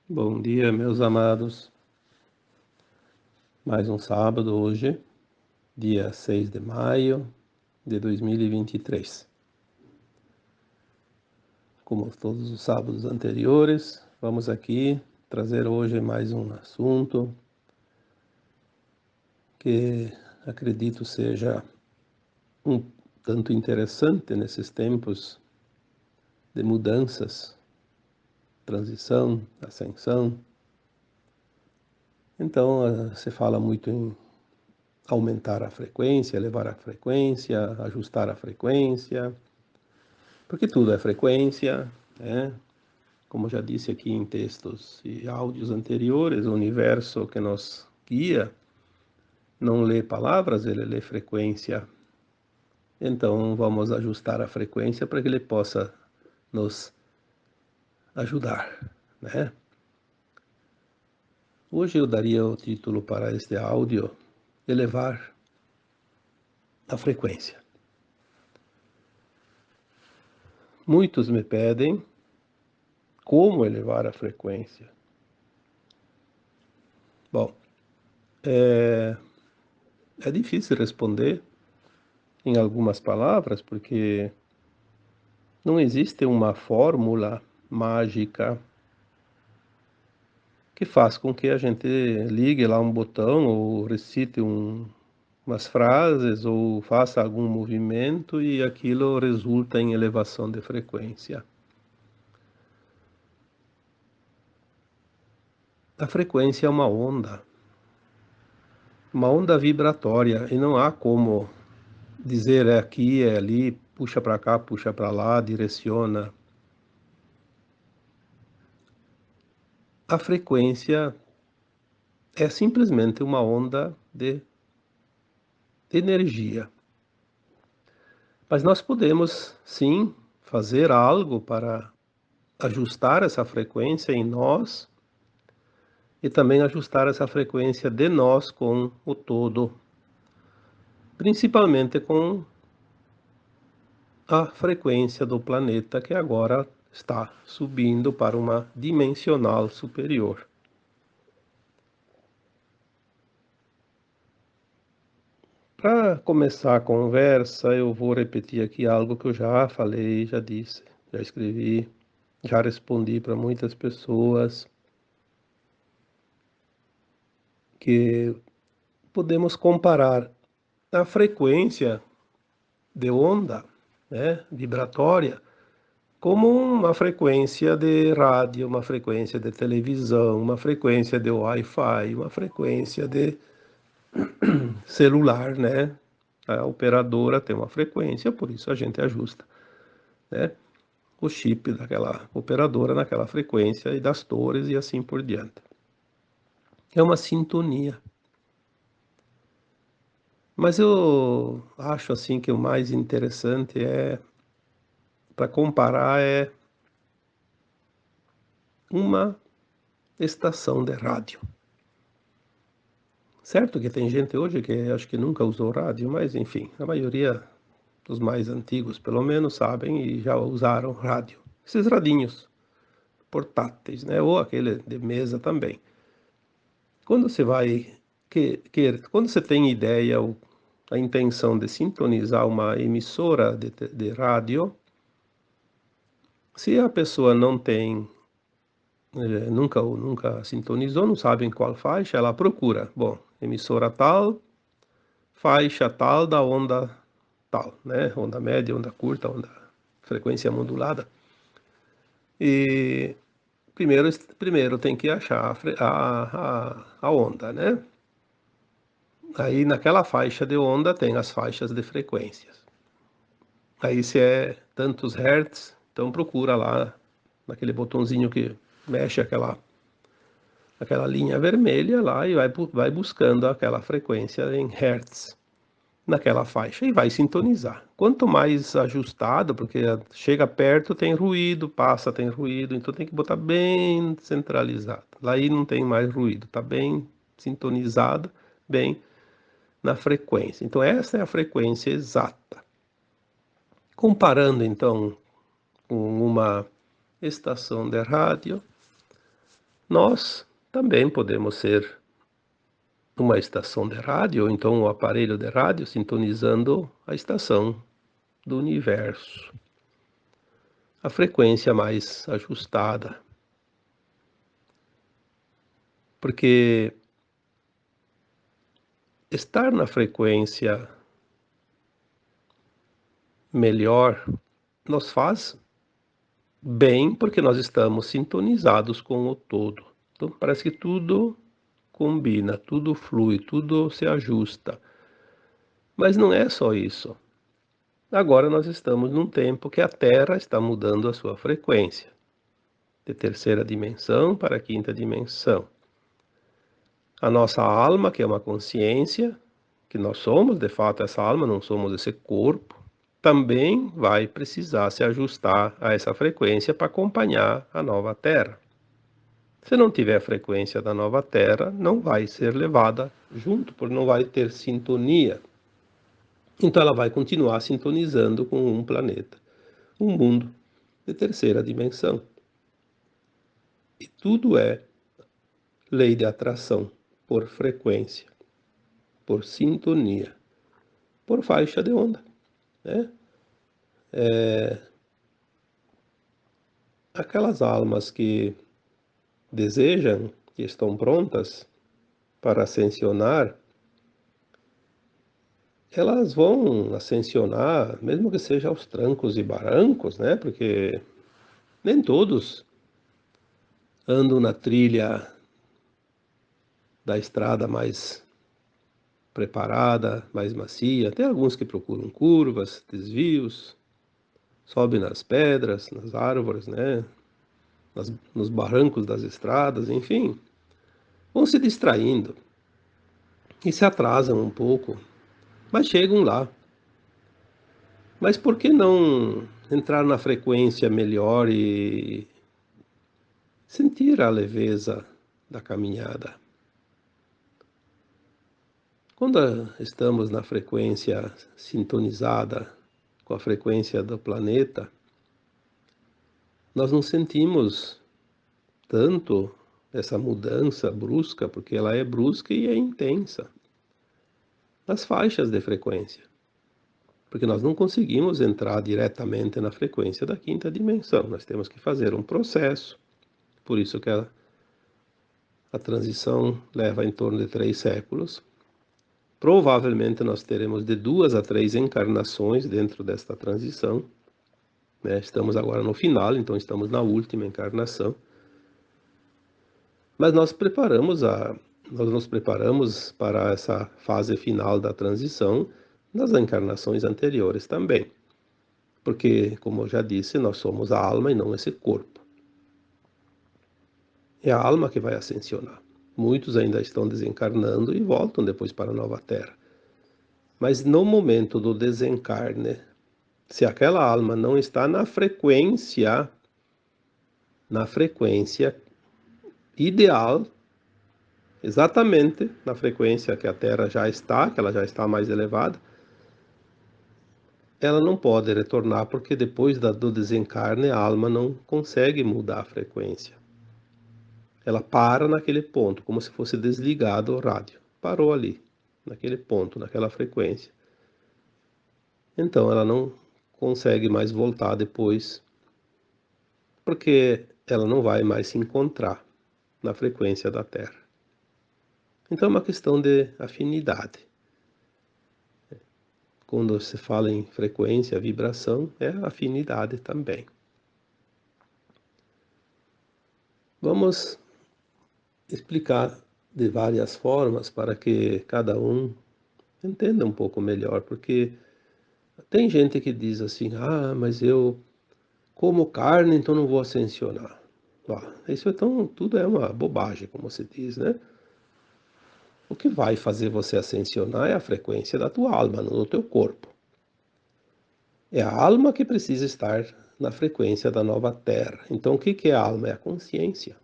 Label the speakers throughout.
Speaker 1: Bom dia, meus amados. Mais um sábado hoje, dia 6 de maio de 2023. Como todos os sábados anteriores, vamos aqui trazer hoje mais um assunto que acredito seja um tanto interessante nesses tempos de mudanças, transição, ascensão. Então, se fala muito em aumentar a frequência, elevar a frequência, ajustar a frequência, porque tudo é frequência, né? Como já disse aqui em textos e áudios anteriores, o universo que nos guia não lê palavras, ele lê frequência. Então, vamos ajustar a frequência para que ele possa nos ajudar, né? Hoje eu daria o título para este áudio, elevar a frequência. Muitos me pedem como elevar a frequência. Bom, é difícil responder em algumas palavras, porque não existe uma fórmula mágica que faz com que a gente ligue lá um botão ou recite umas frases ou faça algum movimento e aquilo resulta em elevação de frequência. A frequência é uma onda vibratória, e não há como dizer é aqui, é ali, puxa para cá, puxa para lá, direciona. A frequência é simplesmente uma onda de energia. Mas nós podemos, sim, fazer algo para ajustar essa frequência em nós e também ajustar essa frequência de nós com o todo, principalmente com a frequência do planeta que agora está subindo para uma dimensional superior. Para começar a conversa, eu vou repetir aqui algo que eu já falei, já disse, já escrevi, já respondi para muitas pessoas, que podemos comparar a frequência de onda, né, vibratória, como uma frequência de rádio, uma frequência de televisão, uma frequência de Wi-Fi, uma frequência de celular, né? A operadora tem uma frequência, por isso a gente ajusta, né, o chip daquela operadora naquela frequência e das torres e assim por diante. É uma sintonia. Mas eu acho assim que o mais interessante para comparar, é uma estação de rádio. Certo que tem gente hoje que acho que nunca usou rádio, mas enfim, a maioria dos mais antigos, pelo menos, sabem e já usaram rádio. Esses radinhos portáteis, né? Ou aquele de mesa também. Quando você vai quando você tem ideia ou a intenção de sintonizar uma emissora de rádio, se a pessoa não tem nunca sintonizou, não sabe em qual faixa, ela procura. Bom, emissora tal, faixa tal da onda tal, né? Onda média, onda curta, onda frequência modulada. E primeiro tem que achar a onda, né? Aí naquela faixa de onda tem as faixas de frequências. Aí se é tantos hertz, então procura lá naquele botãozinho que mexe aquela linha vermelha lá e vai buscando aquela frequência em hertz naquela faixa e vai sintonizar. Quanto mais ajustado, porque chega perto tem ruído, passa tem ruído, então tem que botar bem centralizado. Lá aí não tem mais ruído, está bem sintonizado, bem na frequência. Então essa é a frequência exata. Comparando então com uma estação de rádio, Nós também podemos ser uma estação de rádio, ou então um aparelho de rádio sintonizando a estação do universo, a frequência mais ajustada. Porque estar na frequência melhor nos faz bem, porque nós estamos sintonizados com o todo. Então parece que tudo combina, tudo flui, tudo se ajusta. Mas não é só isso. Agora nós estamos num tempo que a Terra está mudando a sua frequência, de terceira dimensão para a quinta dimensão. A nossa alma, que é uma consciência, que nós somos, de fato, essa alma, não somos esse corpo, também vai precisar se ajustar a essa frequência para acompanhar a nova Terra. Se não tiver a frequência da nova Terra, não vai ser levada junto, porque não vai ter sintonia. Então ela vai continuar sintonizando com um planeta, um mundo de terceira dimensão. E tudo é lei de atração, por frequência, por sintonia, por faixa de onda, né? Aquelas almas que desejam, que estão prontas para ascensionar, elas vão ascensionar, mesmo que seja aos trancos e barrancos, né? Porque nem todos andam na trilha da estrada mais preparada, mais macia. Tem alguns que procuram curvas, desvios, sobem nas pedras, nas árvores, né? Nos barrancos das estradas, enfim. Vão se distraindo e se atrasam um pouco, mas chegam lá. Mas por que não entrar na frequência melhor e sentir a leveza da caminhada? Quando estamos na frequência sintonizada com a frequência do planeta, nós não sentimos tanto essa mudança brusca, porque ela é brusca e é intensa, nas faixas de frequência. Porque nós não conseguimos entrar diretamente na frequência da quinta dimensão, nós temos que fazer um processo, por isso que a transição leva em torno de 3 séculos. Provavelmente nós teremos de 2 a 3 encarnações dentro desta transição, né? Estamos agora no final, então estamos na última encarnação. Mas nós nos preparamos para essa fase final da transição nas encarnações anteriores também. Porque, como eu já disse, nós somos a alma e não esse corpo. É a alma que vai ascensionar. Muitos ainda estão desencarnando e voltam depois para a nova Terra. Mas no momento do desencarne, se aquela alma não está na frequência ideal, exatamente na frequência que a Terra já está, que ela já está mais elevada, ela não pode retornar porque depois do desencarne a alma não consegue mudar a frequência. Ela para naquele ponto, como se fosse desligado o rádio. Parou ali, naquele ponto, naquela frequência. Então ela não consegue mais voltar depois, porque ela não vai mais se encontrar na frequência da Terra. Então é uma questão de afinidade. Quando se fala em frequência, vibração, é afinidade também. Vamos explicar de várias formas para que cada um entenda um pouco melhor, porque tem gente que diz assim, mas eu como carne, então não vou ascensionar. Isso então tudo é uma bobagem, como se diz, né? O que vai fazer você ascensionar é a frequência da tua alma, não do teu corpo. É a alma que precisa estar na frequência da nova Terra. Então o que é a alma? É a consciência.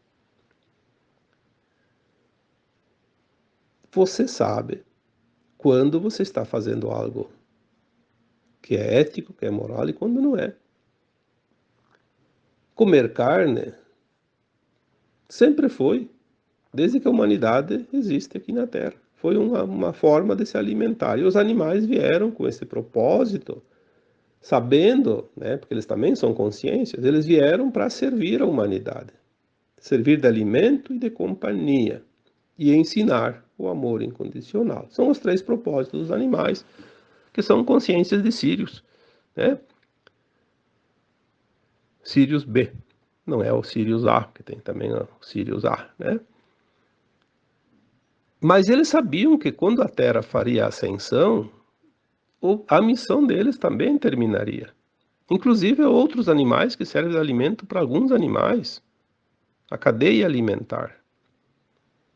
Speaker 1: Você sabe quando você está fazendo algo que é ético, que é moral e quando não é. Comer carne Sempre foi, desde que a humanidade existe aqui na Terra. Foi uma forma de se alimentar. E os animais vieram com esse propósito, sabendo, né, porque eles também são consciências, eles vieram para servir a humanidade, servir de alimento e de companhia, e ensinar o amor incondicional. São os três propósitos dos animais, que são consciências de Sirius, né? Sirius B, não é o Sirius A, que tem também o Sirius A, né? Mas eles sabiam que quando a Terra faria a ascensão, a missão deles também terminaria. Inclusive outros animais que servem de alimento para alguns animais, a cadeia alimentar.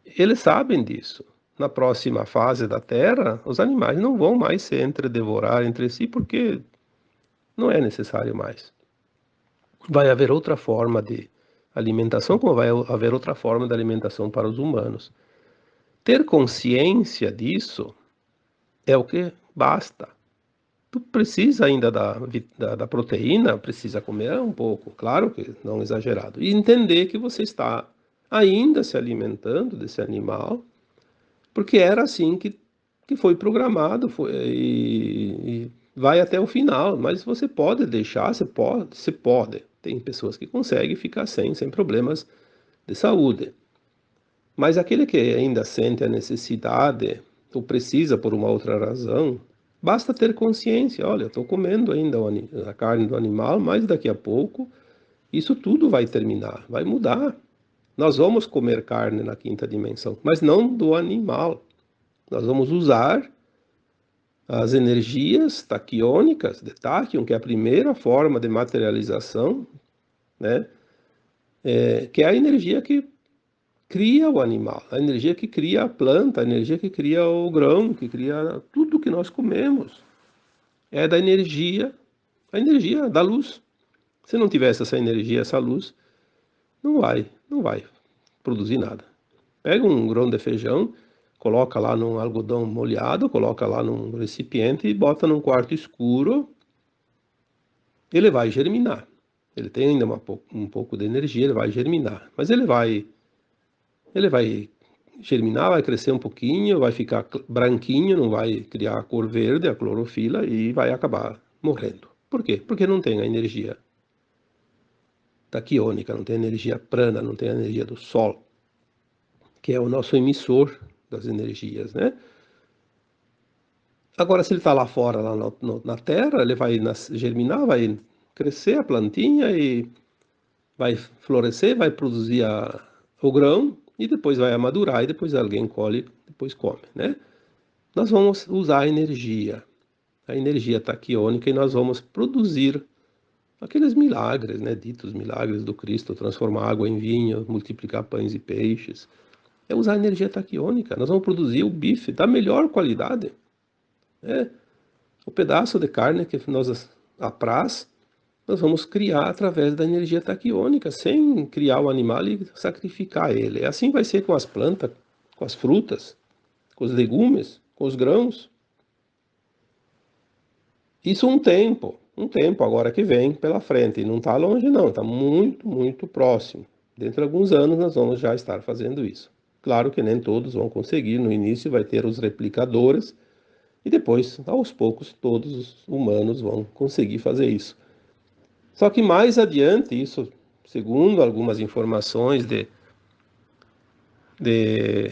Speaker 1: Eles sabem disso. Na próxima fase da Terra, os animais não vão mais se entredevorar entre si, porque não é necessário mais. Vai haver outra forma de alimentação, como vai haver outra forma de alimentação para os humanos. Ter consciência disso é o que basta. Tu precisa ainda da proteína, precisa comer um pouco, claro que não exagerado. E entender que você está ainda se alimentando desse animal, porque era assim que foi programado e vai até o final. Mas você pode deixar, você pode. Tem pessoas que conseguem ficar sem problemas de saúde. Mas aquele que ainda sente a necessidade ou precisa por uma outra razão, basta ter consciência. Olha, eu estou comendo ainda a carne do animal, mas daqui a pouco isso tudo vai terminar, vai mudar. Nós vamos comer carne na quinta dimensão, mas não do animal. Nós vamos usar as energias taquiônicas de Tachyon, que é a primeira forma de materialização, né? Que é a energia que cria o animal, a energia que cria a planta, a energia que cria o grão, que cria tudo que nós comemos. É da energia, a energia da luz. Se não tivesse essa energia, essa luz, não vai produzir nada. Pega um grão de feijão, coloca lá num algodão molhado, coloca lá num recipiente e bota num quarto escuro, ele vai germinar. Ele tem ainda um pouco de energia, ele vai germinar, mas ele vai germinar, vai crescer um pouquinho, vai ficar branquinho, não vai criar a cor verde, a clorofila, e vai acabar morrendo. Por quê? Porque não tem a energia taquiônica, não tem a energia prana, não tem a energia do Sol, que é o nosso emissor das energias, né? Agora, se ele está lá fora, lá na Terra, ele vai germinar, vai crescer a plantinha e vai florescer, vai produzir o grão e depois vai amadurar e depois alguém colhe, depois come, né? Nós vamos usar a energia taquiônica, e nós vamos produzir aqueles milagres, né, ditos milagres do Cristo, transformar água em vinho, multiplicar pães e peixes. É usar a energia taquiônica. Nós vamos produzir o bife da melhor qualidade, né? O pedaço de carne que nos apraz, nós vamos criar através da energia taquiônica, sem criar o animal e sacrificar ele. Assim vai ser com as plantas, com as frutas, com os legumes, com os grãos. Isso um tempo agora que vem pela frente, e não está longe não, está muito, muito próximo. Dentro de alguns anos nós vamos já estar fazendo isso. Claro que nem todos vão conseguir, no início vai ter os replicadores, e depois, aos poucos, todos os humanos vão conseguir fazer isso. Só que mais adiante, isso segundo algumas informações de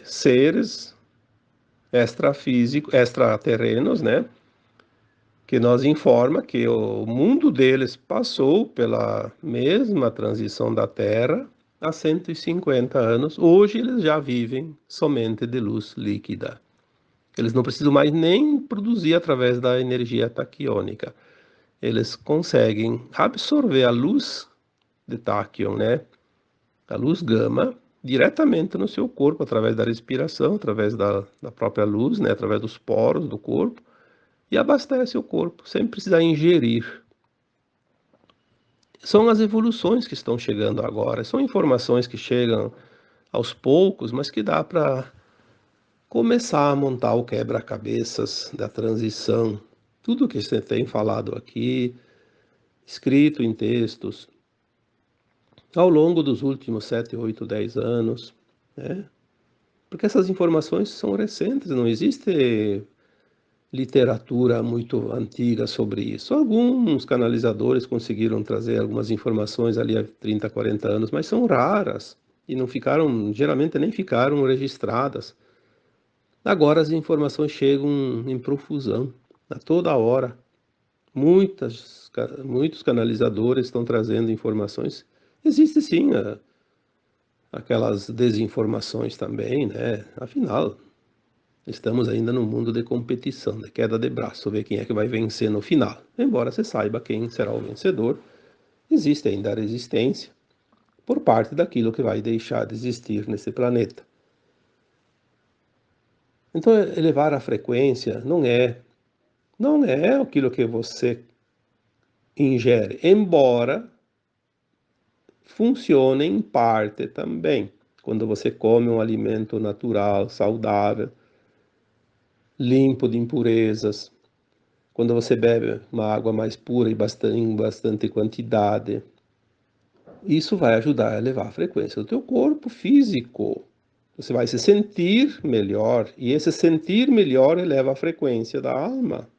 Speaker 1: seres extrafísicos, extraterrenos, né? Que nos informa que o mundo deles passou pela mesma transição da Terra há 150 anos. Hoje eles já vivem somente de luz líquida. Eles não precisam mais nem produzir através da energia taquiônica. Eles conseguem absorver a luz de Tachyon, né? A luz gama, diretamente no seu corpo, através da respiração, através da própria luz, né? Através dos poros do corpo, e abastece o corpo, sem precisar ingerir. São as evoluções que estão chegando agora, são informações que chegam aos poucos, mas que dá para começar a montar o quebra-cabeças da transição. Tudo que você tem falado aqui, escrito em textos, ao longo dos últimos 7, 8, 10 anos, né? Porque essas informações são recentes, não existe literatura muito antiga sobre isso. Alguns canalizadores conseguiram trazer algumas informações ali há 30, 40 anos, mas são raras e não ficaram, geralmente nem ficaram registradas. Agora as informações chegam em profusão, a toda hora. Muitos canalizadores estão trazendo informações. Existe sim aquelas desinformações também, né? Afinal, estamos ainda no mundo de competição, de queda de braço, ver quem é que vai vencer no final. Embora você saiba quem será o vencedor, existe ainda a resistência por parte daquilo que vai deixar de existir nesse planeta. Então, elevar a frequência não é aquilo que você ingere, embora funcione em parte também. Quando você come um alimento natural, saudável, limpo de impurezas, quando você bebe uma água mais pura e em bastante quantidade, isso vai ajudar a elevar a frequência do teu corpo físico. Você vai se sentir melhor, e esse sentir melhor eleva a frequência da alma,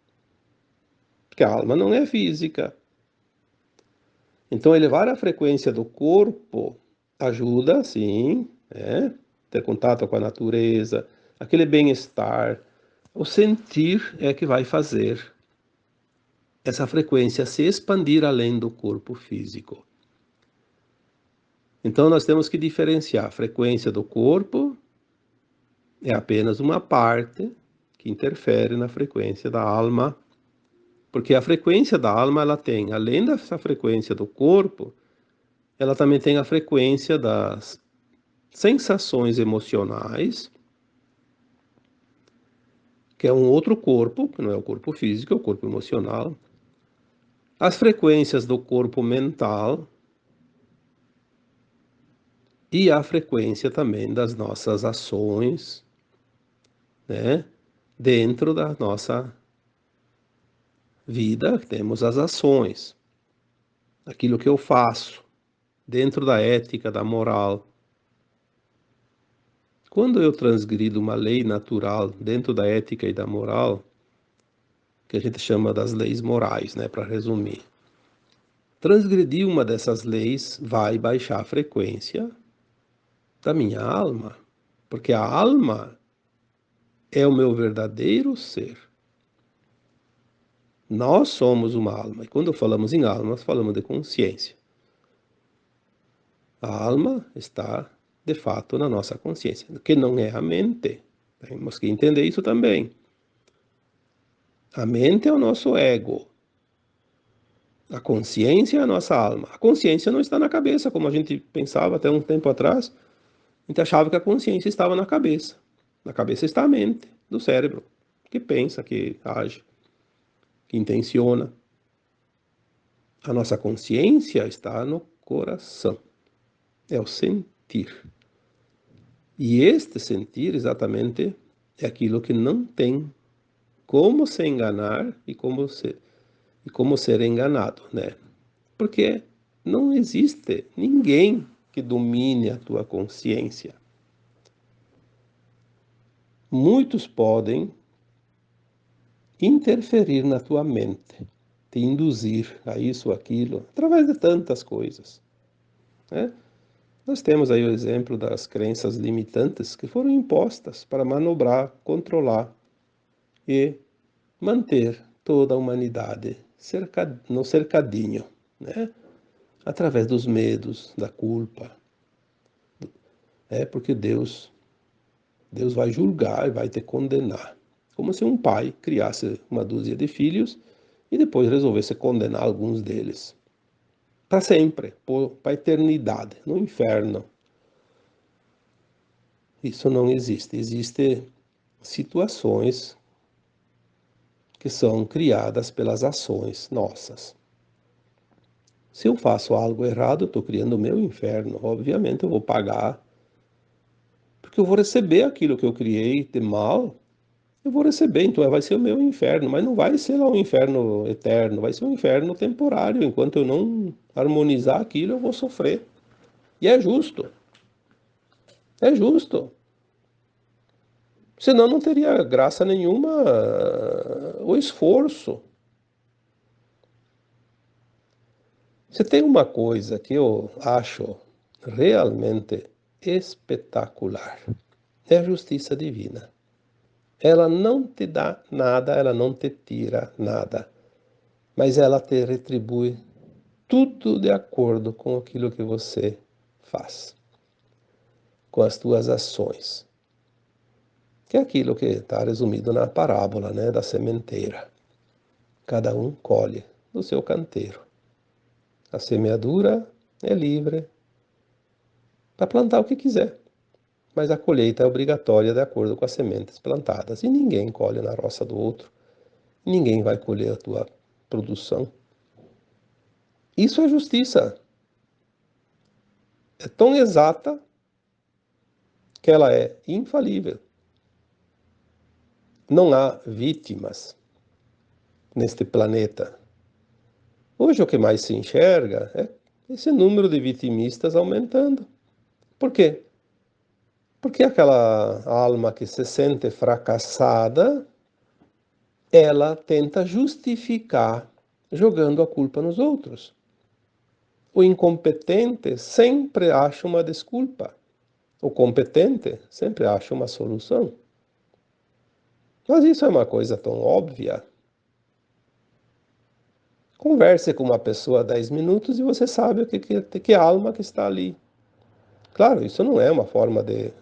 Speaker 1: porque a alma não é física. Então, elevar a frequência do corpo ajuda, sim, né? Ter contato com a natureza, aquele bem-estar. O sentir é que vai fazer essa frequência se expandir além do corpo físico. Então, nós temos que diferenciar. A frequência do corpo é apenas uma parte que interfere na frequência da alma, porque a frequência da alma, ela tem, além dessa frequência do corpo, ela também tem a frequência das sensações emocionais, que é um outro corpo, que não é o corpo físico, é o corpo emocional, as frequências do corpo mental e a frequência também das nossas ações, né? Dentro da nossa vida, temos as ações, aquilo que eu faço, dentro da ética, da moral. Quando eu transgrido uma lei natural dentro da ética e da moral, que a gente chama das leis morais, né, para resumir. Transgredir uma dessas leis vai baixar a frequência da minha alma, porque a alma é o meu verdadeiro ser. Nós somos uma alma, e quando falamos em alma, nós falamos de consciência. A alma está, de fato, na nossa consciência, que não é a mente. Temos que entender isso também. A mente é o nosso ego. A consciência é a nossa alma. A consciência não está na cabeça, como a gente pensava até um tempo atrás. A gente achava que a consciência estava na cabeça. Na cabeça está a mente do cérebro, que pensa, que age, que intenciona. A nossa consciência está no coração. É o sentir. E este sentir, exatamente, é aquilo que não tem como se enganar e como ser enganado, né? Porque não existe ninguém que domine a tua consciência. Muitos podem interferir na tua mente, te induzir a isso ou aquilo, através de tantas coisas, né? Nós temos aí o exemplo das crenças limitantes que foram impostas para manobrar, controlar e manter toda a humanidade no cercadinho, né? Através dos medos, da culpa. Porque Deus vai julgar e vai te condenar. Como se um pai criasse uma dúzia de filhos e depois resolvesse condenar alguns deles. Para sempre, para a eternidade, no inferno. Isso não existe. Existem situações que são criadas pelas ações nossas. Se eu faço algo errado, eu estou criando o meu inferno. Obviamente eu vou pagar, porque eu vou receber aquilo que eu criei de mal. Eu vou receber, então vai ser o meu inferno, mas não vai ser lá um inferno eterno, vai ser um inferno temporário. Enquanto eu não harmonizar aquilo, eu vou sofrer. E é justo. É justo. Senão não teria graça nenhuma o esforço. Se tem uma coisa que eu acho realmente espetacular, é a justiça divina. Ela não te dá nada, ela não te tira nada, mas ela te retribui tudo de acordo com aquilo que você faz, com as tuas ações. Que é aquilo que está resumido na parábola, né, da sementeira. Cada um colhe do seu canteiro. A semeadura é livre para plantar o que quiser, mas a colheita é obrigatória de acordo com as sementes plantadas. E ninguém colhe na roça do outro, ninguém vai colher a tua produção. Isso é justiça. É tão exata que ela é infalível. Não há vítimas neste planeta. Hoje o que mais se enxerga é esse número de vitimistas aumentando. Por quê? Porque aquela alma que se sente fracassada, ela tenta justificar jogando a culpa nos outros. O incompetente sempre acha uma desculpa. O competente sempre acha uma solução. Mas isso é uma coisa tão óbvia. Converse com uma pessoa 10 minutos e você sabe que alma que está ali. Claro, isso não é uma forma de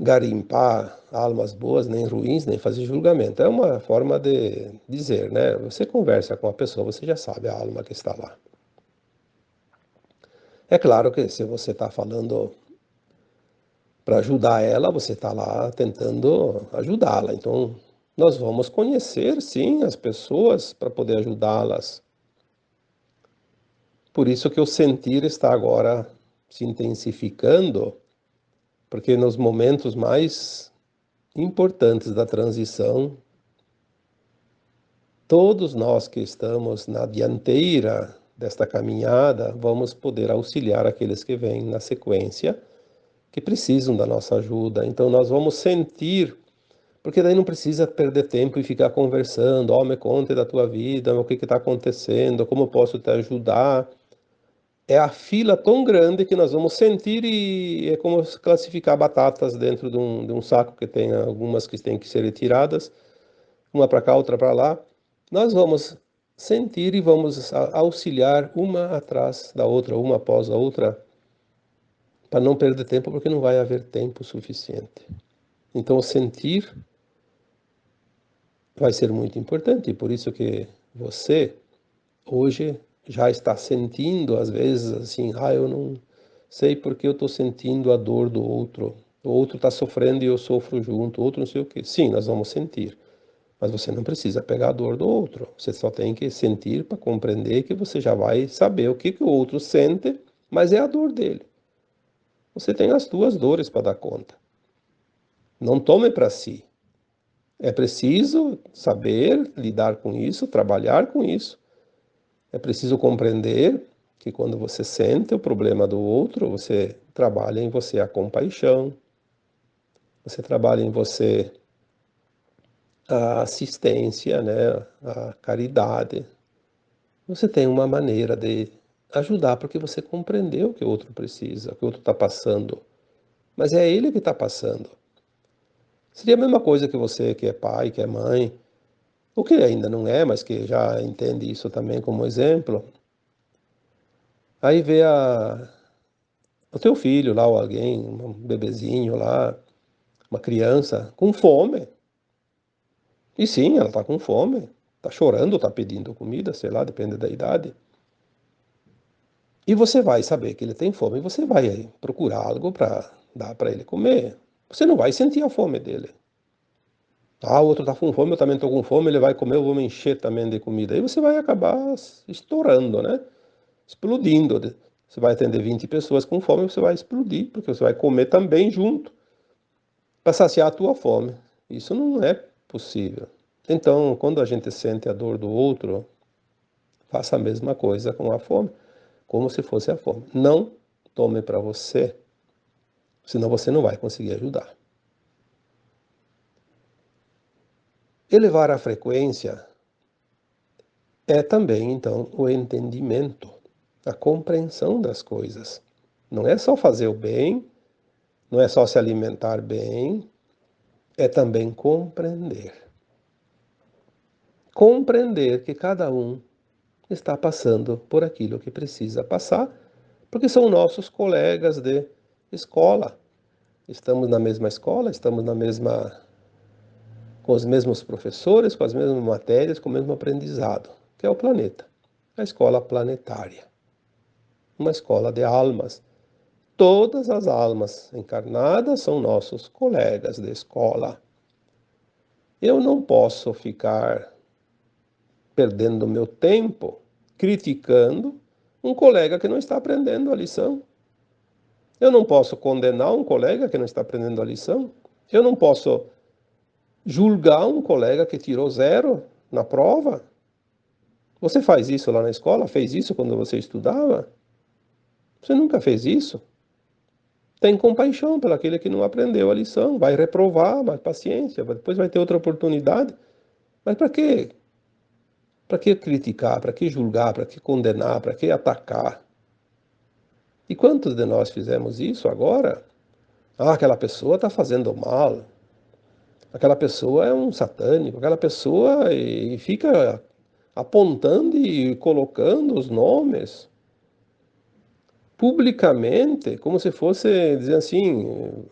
Speaker 1: garimpar almas boas, nem ruins, nem fazer julgamento. É uma forma de dizer, né? Você conversa com a pessoa, você já sabe a alma que está lá. É claro que se você está falando para ajudar ela, você está lá tentando ajudá-la. Então, nós vamos conhecer, sim, as pessoas para poder ajudá-las. Por isso que o sentir está agora se intensificando, porque nos momentos mais importantes da transição, todos nós que estamos na dianteira desta caminhada, vamos poder auxiliar aqueles que vêm na sequência, que precisam da nossa ajuda. Então nós vamos sentir, porque daí não precisa perder tempo e ficar conversando, me conte da tua vida, o que está acontecendo, como eu posso te ajudar. É a fila tão grande que nós vamos sentir e é como classificar batatas dentro de um saco que tem algumas que têm que ser retiradas, uma para cá, outra para lá. Nós vamos sentir e vamos auxiliar uma atrás da outra, uma após a outra, para não perder tempo, porque não vai haver tempo suficiente. Então, sentir vai ser muito importante, e por isso que você, hoje, já está sentindo, às vezes, assim, eu não sei porque eu estou sentindo a dor do outro. O outro está sofrendo e eu sofro junto, o outro não sei o quê. Sim, nós vamos sentir. Mas você não precisa pegar a dor do outro. Você só tem que sentir para compreender que você já vai saber o que o outro sente, mas é a dor dele. Você tem as suas dores para dar conta. Não tome para si. É preciso saber lidar com isso, trabalhar com isso. É preciso compreender que quando você sente o problema do outro, você trabalha em você a compaixão, você trabalha em você a assistência, né, a caridade. Você tem uma maneira de ajudar porque você compreendeu o que o outro precisa, o que o outro está passando. Mas é ele que está passando. Seria a mesma coisa que você, que é pai, que é mãe, ou que ainda não é, mas que já entende isso também como exemplo. Aí vê o teu filho lá, ou alguém, um bebezinho lá, uma criança com fome. E sim, ela está com fome. Está chorando, está pedindo comida, sei lá, depende da idade. E você vai saber que ele tem fome, e você vai procurar algo para dar para ele comer. Você não vai sentir a fome dele. O outro está com fome, eu também estou com fome, ele vai comer, eu vou me encher também de comida. Aí você vai acabar estourando, né? Explodindo. Você vai atender 20 pessoas com fome, você vai explodir, porque você vai comer também junto, para saciar a tua fome. Isso não é possível. Então, quando a gente sente a dor do outro, faça a mesma coisa com a fome. como se fosse a fome. Não tome para você, senão você não vai conseguir ajudar. Elevar a frequência é também, então, o entendimento, a compreensão das coisas. Não é só fazer o bem, não é só se alimentar bem, é também compreender. Compreender que cada um está passando por aquilo que precisa passar, porque são nossos colegas de escola. Estamos na mesma escola, estamos com os mesmos professores, com as mesmas matérias, com o mesmo aprendizado, que é o planeta, a escola planetária, uma escola de almas. Todas as almas encarnadas são nossos colegas de escola. Eu não posso ficar perdendo meu tempo criticando um colega que não está aprendendo a lição. Eu não posso condenar um colega que não está aprendendo a lição. Eu não posso julgar um colega que tirou 0 na prova. Você faz isso lá na escola? Fez isso quando você estudava? Você nunca fez isso? Tem compaixão pelo aquele que não aprendeu a lição. Vai reprovar, mas paciência, depois vai ter outra oportunidade. Mas para quê? Para que criticar? Para que julgar? Para que condenar? Para que atacar? E quantos de nós fizemos isso agora? Ah, aquela pessoa está fazendo mal. Aquela pessoa é um satânico. Aquela pessoa e fica apontando e colocando os nomes publicamente, como se fosse dizer assim,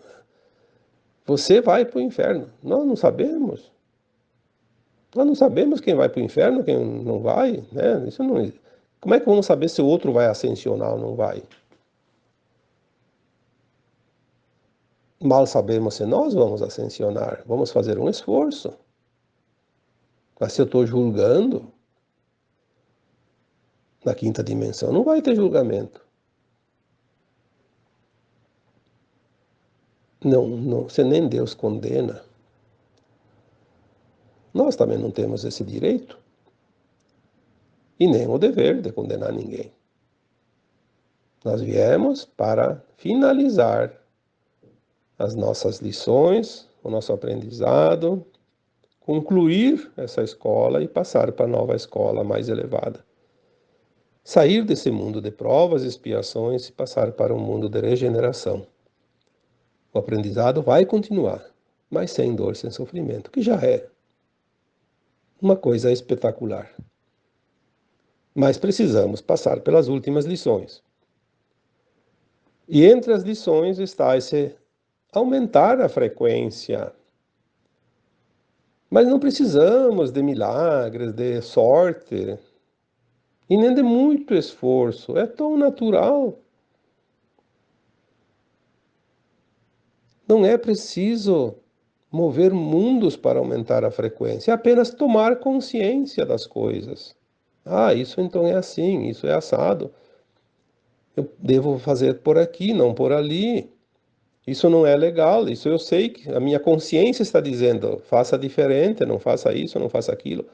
Speaker 1: você vai para o inferno. Nós não sabemos. Nós não sabemos quem vai para o inferno, quem não vai, né? Isso não. Como é que vamos saber se o outro vai ascensionar ou não vai? Mal sabemos se nós vamos ascensionar. Vamos fazer um esforço. Mas se eu estou julgando, na quinta dimensão não vai ter julgamento. Não, não, você nem Deus condena. Nós também não temos esse direito e nem o dever de condenar ninguém. Nós viemos para finalizar as nossas lições, o nosso aprendizado, concluir essa escola e passar para a nova escola mais elevada. Sair desse mundo de provas e expiações e passar para um mundo de regeneração. O aprendizado vai continuar, mas sem dor, sem sofrimento, que já é uma coisa espetacular. Mas precisamos passar pelas últimas lições. E entre as lições está esse aumentar a frequência. Mas não precisamos de milagres, de sorte, e nem de muito esforço. É tão natural. Não é preciso mover mundos para aumentar a frequência, é apenas tomar consciência das coisas. Ah, isso então é assim, isso é assado. Eu devo fazer por aqui, não por ali. Isso não é legal, isso eu sei que a minha consciência está dizendo, faça diferente, não faça isso, não faça aquilo.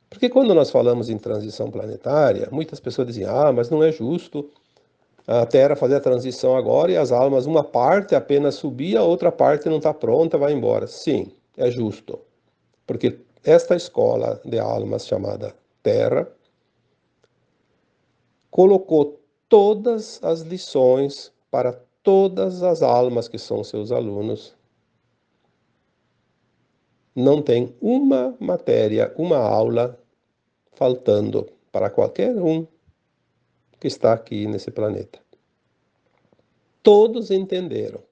Speaker 1: Porque quando nós falamos em transição planetária, muitas pessoas dizem, ah, mas não é justo a Terra fazer a transição agora e as almas, uma parte apenas subir, a outra parte não está pronta, vai embora. Sim, é justo. Porque esta escola de almas chamada Terra colocou todas as lições para todas as almas que são seus alunos. Não tem uma matéria, uma aula faltando para qualquer um que está aqui nesse planeta. Todos entenderam.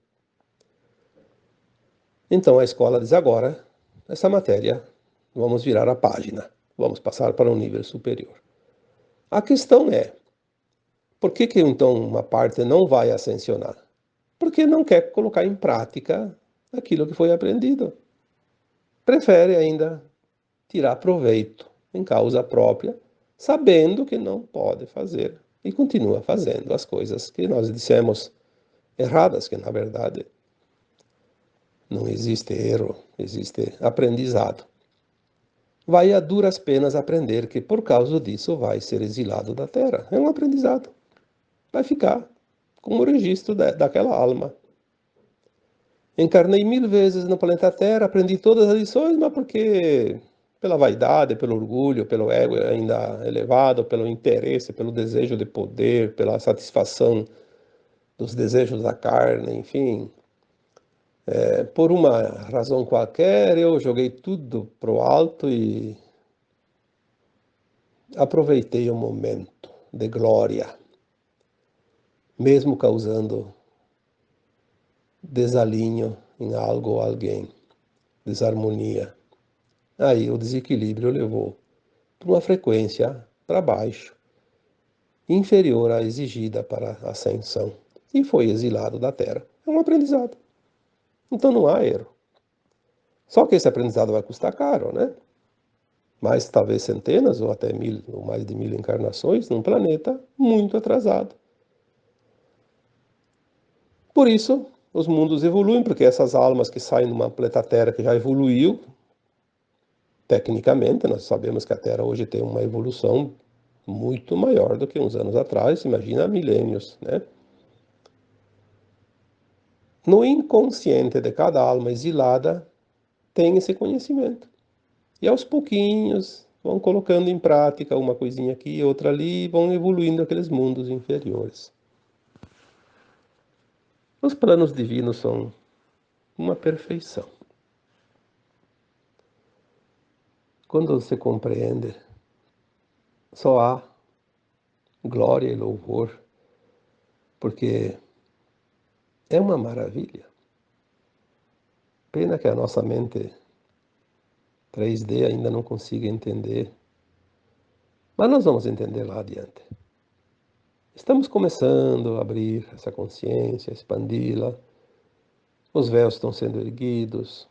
Speaker 1: Então a escola diz agora, essa matéria, vamos virar a página, vamos passar para um nível superior. A questão é, por que então uma parte não vai ascensionar? Porque não quer colocar em prática aquilo que foi aprendido. Prefere ainda tirar proveito em causa própria, sabendo que não pode fazer e continua fazendo as coisas que nós dissemos erradas, que na verdade não existe erro, existe aprendizado. vai a duras penas aprender que por causa disso vai ser exilado da Terra. É um aprendizado. Vai ficar como registro daquela alma. Encarnei 1000 vezes no planeta Terra, aprendi todas as lições, mas porque pela vaidade, pelo orgulho, pelo ego ainda elevado, pelo interesse, pelo desejo de poder, pela satisfação dos desejos da carne, enfim, por uma razão qualquer, eu joguei tudo pro alto e aproveitei o momento de glória, mesmo causando desalinho em algo ou alguém, desarmonia. Aí o desequilíbrio levou para uma frequência para baixo, inferior à exigida para a ascensão, e foi exilado da Terra. É um aprendizado. Então não há erro. Só que esse aprendizado vai custar caro, né? Mais talvez centenas ou até 1000 ou mais de 1000 encarnações num planeta muito atrasado. Por isso, os mundos evoluem, porque essas almas que saem de uma planeta Terra que já evoluiu, tecnicamente, nós sabemos que a Terra hoje tem uma evolução muito maior do que uns anos atrás, imagina milênios, né? No inconsciente de cada alma exilada tem esse conhecimento. E aos pouquinhos vão colocando em prática uma coisinha aqui, outra ali, e vão evoluindo aqueles mundos inferiores. Os planos divinos são uma perfeição. Quando você compreende, só há glória e louvor, porque é uma maravilha. Pena que a nossa mente 3D ainda não consiga entender, mas nós vamos entender lá adiante. Estamos começando a abrir essa consciência, expandi-la, os véus estão sendo erguidos,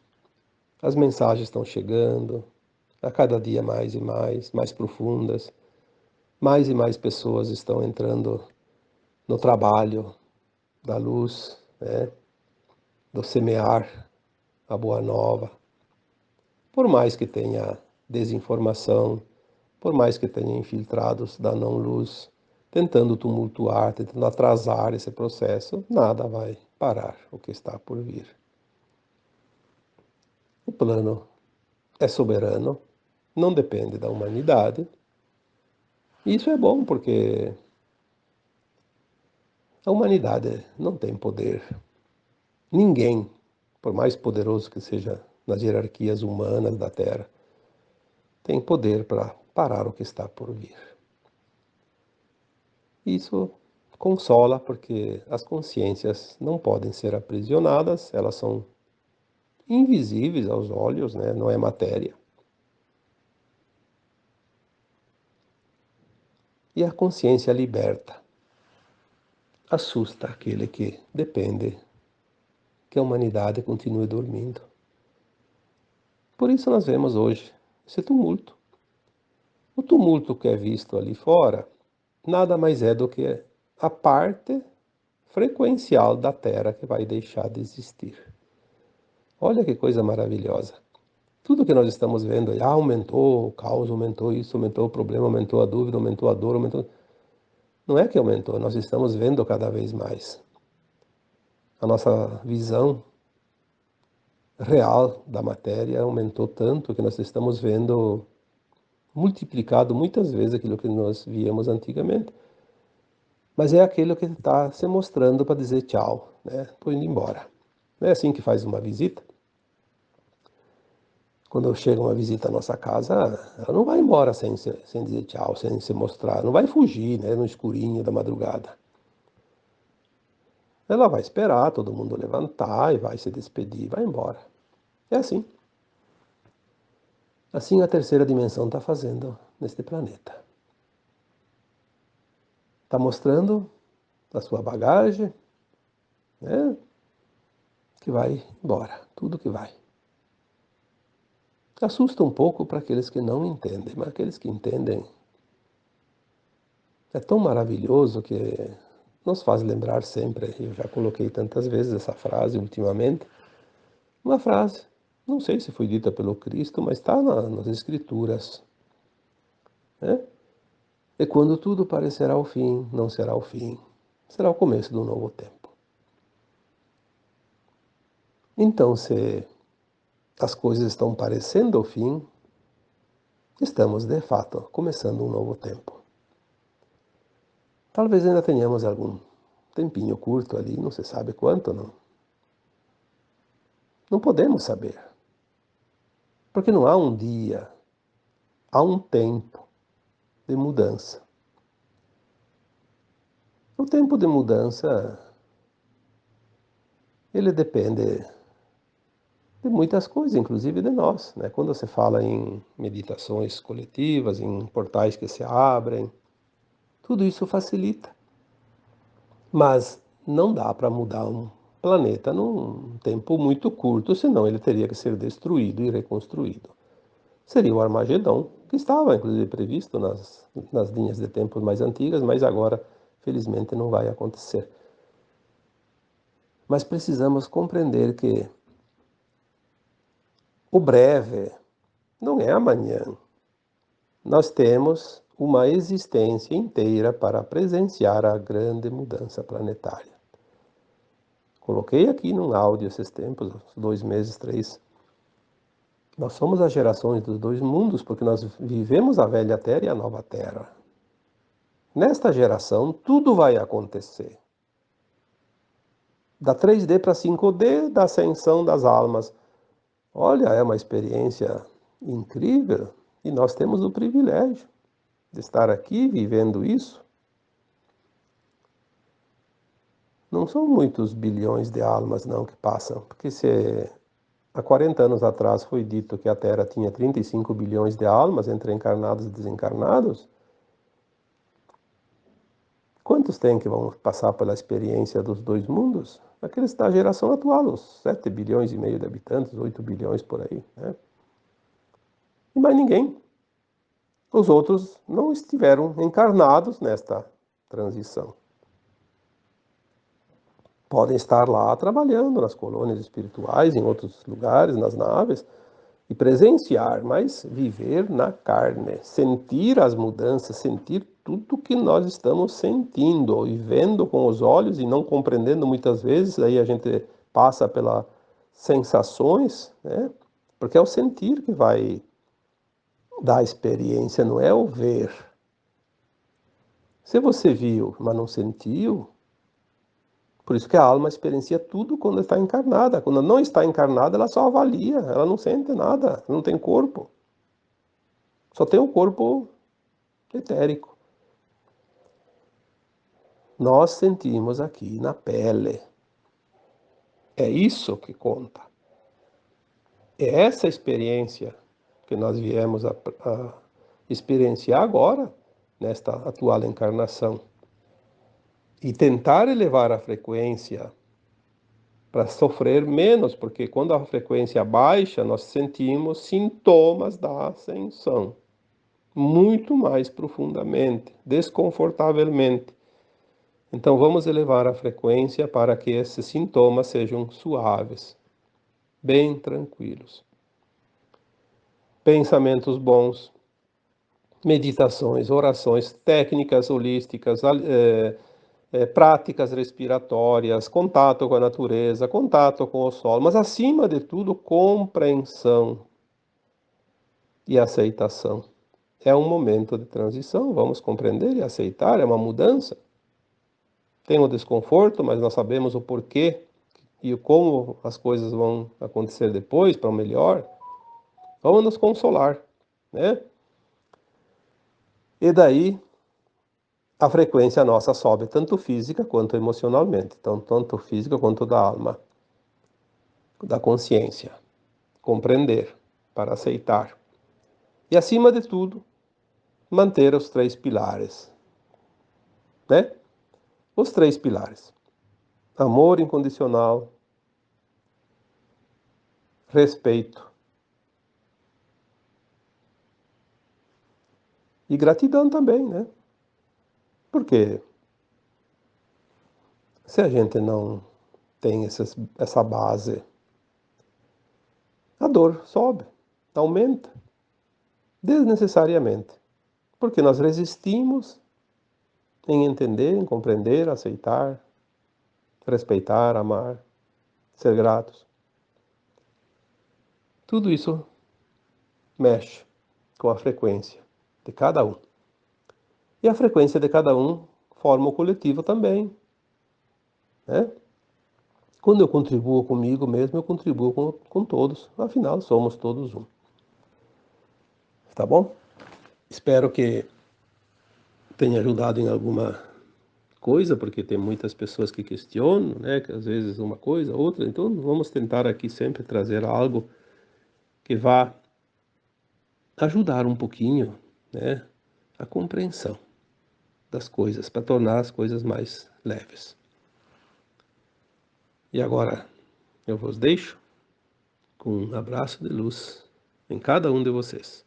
Speaker 1: as mensagens estão chegando, a cada dia mais profundas, mais e mais pessoas estão entrando no trabalho da luz, né, do semear a boa nova. Por mais que tenha desinformação, por mais que tenha infiltrados da não-luz, tentando tumultuar, tentando atrasar esse processo, nada vai parar o que está por vir. O plano é soberano, não depende da humanidade. E isso é bom porque a humanidade não tem poder. Ninguém, por mais poderoso que seja nas hierarquias humanas da Terra, tem poder para parar o que está por vir. Isso consola porque as consciências não podem ser aprisionadas, elas são invisíveis aos olhos, né? Não é matéria. E a consciência liberta assusta aquele que depende que a humanidade continue dormindo. Por isso nós vemos hoje esse tumulto. O tumulto que é visto ali fora nada mais é do que a parte frequencial da Terra que vai deixar de existir. Olha que coisa maravilhosa. Tudo que nós estamos vendo aí, aumentou o caos, aumentou isso, aumentou o problema, aumentou a dúvida, aumentou a dor, aumentou... Não é que aumentou, nós estamos vendo cada vez mais. A nossa visão real da matéria aumentou tanto que nós estamos vendo multiplicado muitas vezes aquilo que nós víamos antigamente. Mas é aquilo que está se mostrando para dizer tchau, né? Estou indo embora. Não é assim que faz uma visita. Quando chega uma visita à nossa casa, ela não vai embora sem dizer tchau, sem se mostrar. Não vai fugir, né, no escurinho da madrugada. Ela vai esperar todo mundo levantar e vai se despedir, vai embora. É assim. Assim a terceira dimensão está fazendo neste planeta. Está mostrando a sua bagagem, né, que vai embora, tudo que vai. Assusta um pouco para aqueles que não entendem, mas aqueles que entendem é tão maravilhoso que nos faz lembrar sempre. Eu já coloquei tantas vezes essa frase ultimamente. Uma frase. Não sei se foi dita pelo Cristo, mas está nas Escrituras, né? E quando tudo parecerá o fim, não será o fim, será o começo do novo tempo. Então, se as coisas estão parecendo o fim, estamos de fato começando um novo tempo. Talvez ainda tenhamos algum tempinho curto ali, não se sabe quanto, não. Não podemos saber, porque não há um dia, há um tempo de mudança. O tempo de mudança, ele depende de muitas coisas, inclusive de nós, né? Quando você fala em meditações coletivas, em portais que se abrem, tudo isso facilita. Mas não dá para mudar um planeta num tempo muito curto, senão ele teria que ser destruído e reconstruído. Seria o Armagedon, que estava inclusive previsto nas linhas de tempos mais antigas, mas agora, felizmente, não vai acontecer. Mas precisamos compreender que o breve não é amanhã. Nós temos uma existência inteira para presenciar a grande mudança planetária. Coloquei aqui num áudio esses tempos, 2 meses, 3. Nós somos as gerações dos dois mundos, porque nós vivemos a velha Terra e a nova Terra. Nesta geração, tudo vai acontecer. Da 3D para 5D, da ascensão das almas. Olha, é uma experiência incrível e nós temos o privilégio de estar aqui vivendo isso. Não são muitos bilhões de almas não que passam, porque se há 40 anos atrás foi dito que a Terra tinha 35 bilhões de almas entre encarnados e desencarnados, quantos tem que vão passar pela experiência dos dois mundos? Aqueles da geração atual, os 7 bilhões e meio de habitantes, 8 bilhões por aí, né? E mais ninguém. Os outros não estiveram encarnados nesta transição. Podem estar lá trabalhando nas colônias espirituais, em outros lugares, nas naves, e presenciar, mas viver na carne, sentir as mudanças, sentir tudo que nós estamos sentindo e vendo com os olhos e não compreendendo muitas vezes, aí a gente passa pelas sensações, né? Porque é o sentir que vai dar a experiência, não é o ver. Se você viu, mas não sentiu, por isso que a alma experiencia tudo quando está encarnada. Quando não está encarnada, ela só avalia, ela não sente nada, não tem corpo. Só tem o corpo etérico. Nós sentimos aqui na pele. É isso que conta. É essa experiência que nós viemos a experienciar agora, nesta atual encarnação. E tentar elevar a frequência para sofrer menos, porque quando a frequência baixa, nós sentimos sintomas da ascensão muito mais profundamente, desconfortavelmente. Então vamos elevar a frequência para que esses sintomas sejam suaves, bem tranquilos. Pensamentos bons, meditações, orações, técnicas holísticas, práticas respiratórias, contato com a natureza, contato com o sol, mas acima de tudo, compreensão e aceitação. É um momento de transição, vamos compreender e aceitar, é uma mudança. Tem o desconforto, mas nós sabemos o porquê e como as coisas vão acontecer depois para o melhor. Vamos nos consolar, né? E daí a frequência nossa sobe tanto física quanto emocionalmente, então tanto física quanto da alma, da consciência, compreender para aceitar. E acima de tudo, manter os 3 pilares, né? Os 3 pilares: amor incondicional, respeito e gratidão também, né? Porque se a gente não tem essa base, dor sobe, aumenta, desnecessariamente, porque nós resistimos em entender, em compreender, aceitar, respeitar, amar, ser gratos. Tudo isso mexe com a frequência de cada um. E a frequência de cada um forma o coletivo também, né? Quando eu contribuo comigo mesmo, eu contribuo com todos. Afinal, somos todos um. Tá bom? Espero que tenha ajudado em alguma coisa, porque tem muitas pessoas que questionam, né? Que às vezes uma coisa, outra. Então, vamos tentar aqui sempre trazer algo que vá ajudar um pouquinho, né? A compreensão das coisas, para tornar as coisas mais leves. E agora, eu vos deixo com um abraço de luz em cada um de vocês.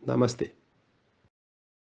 Speaker 1: Namastê.